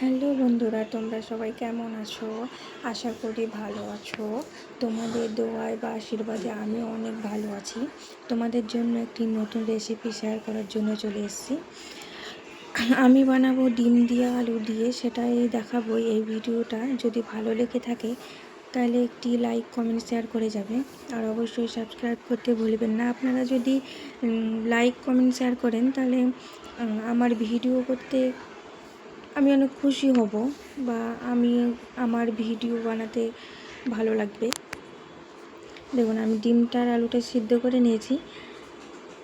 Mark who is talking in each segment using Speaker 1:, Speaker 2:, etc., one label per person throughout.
Speaker 1: Hello বন্ধুরা, তোমরা সবাই কেমন আছো? আশা করি ভালো আছো। তোমাদের দোয়ায় বা আশীর্বাদে আমিও অনেক ভালো আছি। তোমাদের জন্য একটি নতুন রেসিপি শেয়ার করার জন্য চলে এসেছি। আমি বানাবো ডিম দিয়ে আলু দিয়ে, সেটাই দেখাবো এই ভিডিওটা। যদি ভালো লেগে থাকে তাহলে একটি লাইক কমেন্ট শেয়ার করে যাবে, আর অবশ্যই সাবস্ক্রাইব করতে ভুলবেন না। আপনারা যদি লাইক কমেন্ট শেয়ার করেন তাহলে আমার ভিডিও করতে আমি অনেক খুশি হব, বা আমার ভিডিও বানাতে ভালো লাগবে। দেখুন, আমি ডিমটা আর আলুটা সিদ্ধ করে নিয়েছি,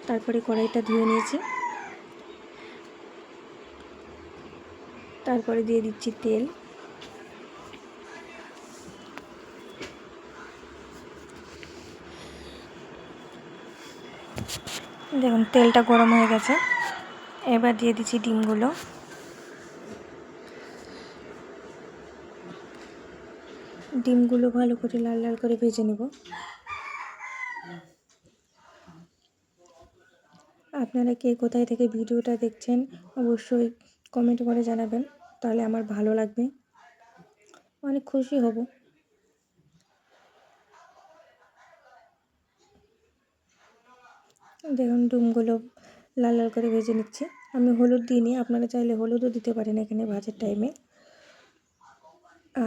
Speaker 1: তারপরে কড়াইটা ধুয়ে নিয়েছি, তারপরে দিয়ে দিচ্ছি তেল। দেখুন, তেলটা গরম হয়ে গেছে। এবার দিয়ে দিচ্ছি ডিমগুলো। ডিমগুলো ভালো করে লাল লাল করে ভেজে নেব। আপনারা কে কোথায় থেকে ভিডিওটা দেখছেন অবশ্যই কমেন্ট করে জানাবেন, তাহলে আমার ভালো লাগবে, অনেক খুশি হব। দেখুন, ডিমগুলো লাল লাল করে ভেজে নিচ্ছি। আমি হলুদ দিইনি, আপনারা চাইলে হলুদও দিতে পারেন এখানে ভাজার টাইমে।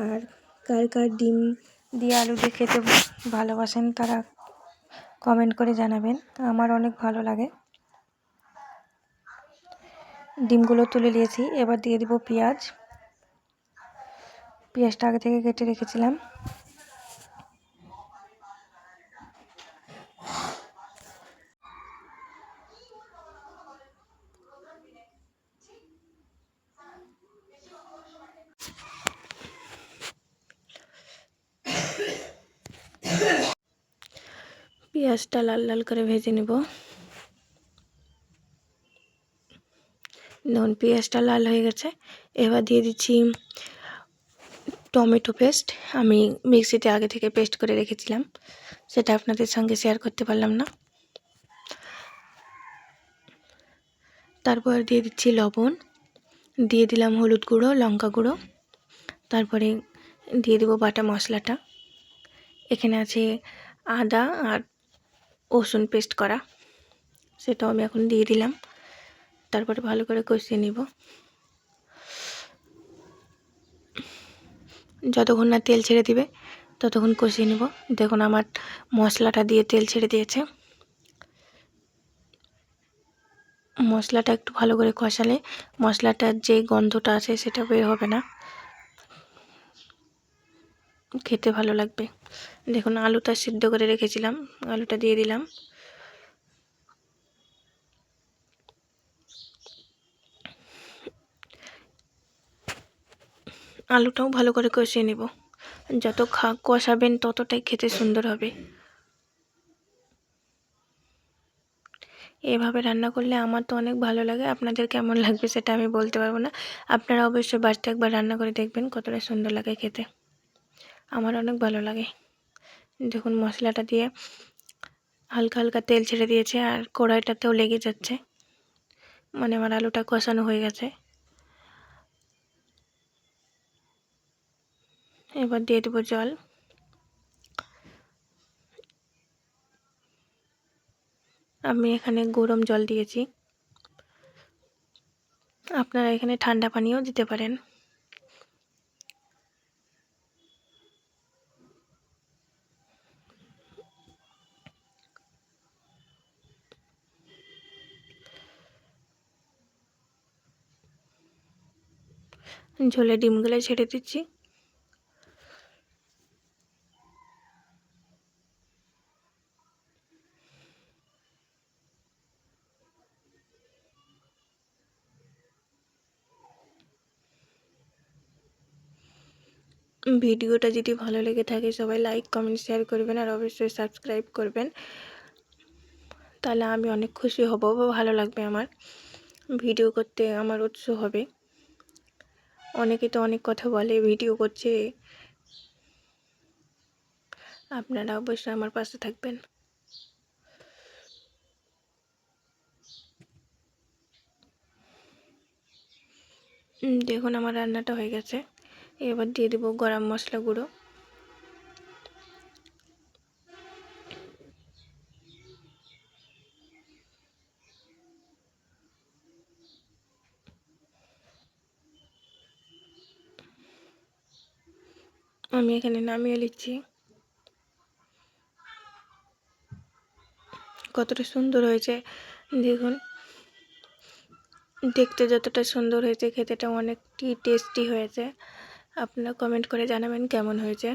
Speaker 1: আর কার কার ডিম দিয়ে আলু দিয়ে খেতে ভালোবাসেন তারা কমেন্ট করে জানাবেন, আমার অনেক ভালো লাগে। ডিমগুলো তুলে নিয়েছি, এবার দিয়ে দিব পেঁয়াজ। পেঁয়াজটা আগে থেকে কেটে রেখেছিলাম। পেঁয়াজটা লাল লাল করে ভেজে নেব। দেখুন, পেঁয়াজটা লাল হয়ে গেছে। এবার দিয়ে দিচ্ছি টমেটো পেস্ট। আমি মিক্সিতে আগে থেকে পেস্ট করে রেখেছিলাম, সেটা আপনাদের সঙ্গে শেয়ার করতে পারলাম না। তারপর দিয়ে দিচ্ছি লবণ, দিয়ে দিলাম হলুদ গুঁড়ো, লঙ্কা গুঁড়ো, তারপরে দিয়ে দেবো বাটা মশলাটা। এখানে আছে আদা আর রসুন পেস্ট করা, সেটাও আমি এখন দিয়ে দিলাম। তারপরে ভালো করে কষিয়ে নিব, যতক্ষণ না তেল ছেড়ে দিবে ততক্ষণ কষিয়ে নেব। দেখুন, আমার মশলাটা দিয়ে তেল ছেড়ে দিয়েছে। মশলাটা একটু ভালো করে কষালে মশলাটার যে গন্ধটা আছে সেটা বের হবে না, খেতে ভালো লাগবে। দেখুন, আলুটা সিদ্ধ করে রেখেছিলাম, আলুটা দিয়ে দিলাম। আলুটাও ভালো করে কষিয়ে নেব, যত কষাবেন ততটাই খেতে সুন্দর হবে। এভাবে রান্না করলে আমার তো অনেক ভালো লাগে, আপনাদের কেমন লাগবে সেটা আমি বলতে পারবো না। আপনারা অবশ্যই বাড়িতে একবার রান্না করে দেখবেন কতটা সুন্দর লাগে খেতে, আমার অনেক ভালো লাগে। দেখুন, মশলাটা দিয়ে হালকা হালকা তেল ছেড়ে দিয়েছে, আর কড়াইটাতেও লেগে যাচ্ছে, মানে আমার আলুটা কষানো হয়ে গেছে। এবার দিয়ে দেবো জল। আমি এখানে গরম জল দিয়েছি, আপনারা এখানে ঠান্ডা পানিও দিতে পারেন। ঝোলে ডিমগুলো ছেড়ে দিচ্ছি। ভিডিওটা যদি ভালো লেগে থাকে সবাই লাইক কমেন্ট শেয়ার করবেন, আর অবশ্যই সাবস্ক্রাইব করবেন, তাহলে আমি অনেক খুশি হব বা ভালো লাগবে। আমার ভিডিও করতে আমার উৎসাহ হবে। অনেকে তো অনেক কথা বলে ভিডিও করছে, আপনারা অবশ্যই আমার পাশে থাকবেন। দেখুন আমার রান্নাটা হয়ে গেছে। এবার দিয়ে দেবো গরম মশলা গুঁড়ো। আমি এখানে নামিয়ে নিচ্ছি। কতটা সুন্দর হয়েছে দেখুন। দেখতে যতটা সুন্দর হয়েছে খেতেটা অনেকটি টেস্টি হয়েছে। আপনারা কমেন্ট করে জানাবেন কেমন হয়েছে।